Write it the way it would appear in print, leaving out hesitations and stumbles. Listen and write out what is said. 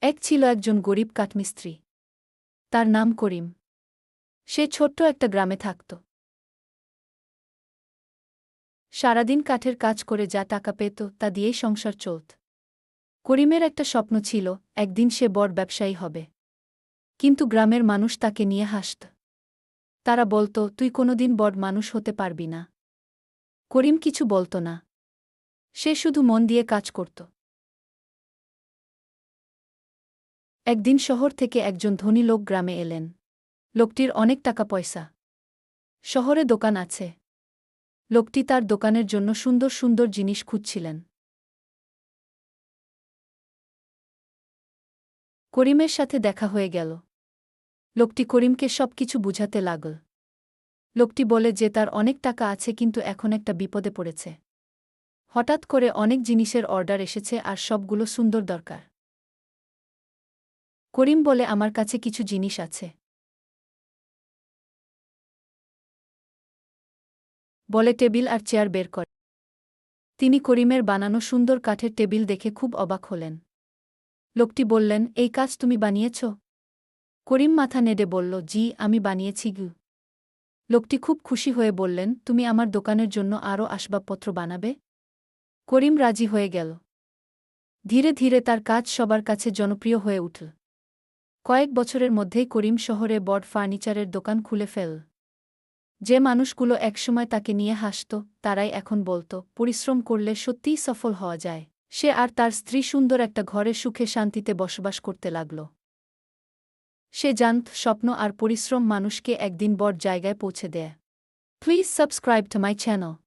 এক ছিল একজন গরিব কাঠমিস্ত্রি। তার নাম করিম। সে ছোট্ট একটা গ্রামে থাকত। সারাদিন কাঠের কাজ করে যা টাকা পেত তা দিয়েই সংসার চলত। করিমের একটা স্বপ্ন ছিল, একদিন সে বড় ব্যবসায়ী হবে। কিন্তু গ্রামের মানুষ তাকে নিয়ে হাসত। তারা বলত, তুই কোনোদিন বড় মানুষ হতে পারবি না। করিম কিছু বলত না। সে শুধু মন দিয়ে কাজ করত। একদিন শহর থেকে একজন ধনী লোক গ্রামে এলেন। লোকটির অনেক টাকা পয়সা। শহরে দোকান আছে। লোকটি তার দোকানের জন্য সুন্দর সুন্দর জিনিস খুঁজছিলেন। করিমের সাথে দেখা হয়ে গেল। লোকটি করিমকে সবকিছু বুঝাতে লাগল। লোকটি বলে যে তার অনেক টাকা আছে কিন্তু এখন একটা বিপদে পড়েছে। হঠাৎ করে অনেক জিনিসের অর্ডার এসেছে আর সবগুলো সুন্দর দরকার। করিম বলে আমার কাছে কিছু জিনিস আছে। বলে টেবিল আর চেয়ার বের করে। তিনি করিমের বানানো সুন্দর কাঠের টেবিল দেখে খুব অবাক হলেন। লোকটি বললেন, এই কাজ তুমি বানিয়েছ? করিম মাথা নেড়ে বলল, জি, আমি বানিয়েছি গু। লোকটি খুব খুশি হয়ে বললেন, তুমি আমার দোকানের জন্য আরও আসবাবপত্র বানাবে? করিম রাজি হয়ে গেল। ধীরে ধীরে তার কাজ সবার কাছে জনপ্রিয় হয়ে উঠল। কয়েক বছরের মধ্যেই করিম শহরে বড় ফার্নিচারের দোকান খুলে ফেলল। যে মানুষগুলো একসময় তাকে নিয়ে হাসত, তারাই এখন বলত, পরিশ্রম করলে সত্যিই সফল হওয়া যায়। সে আর তার স্ত্রী সুন্দর একটা ঘরে সুখে শান্তিতে বসবাস করতে লাগল। সে জানত, স্বপ্ন আর পরিশ্রম মানুষকে একদিন বড় জায়গায় পৌঁছে দেয়। Please subscribe to my channel.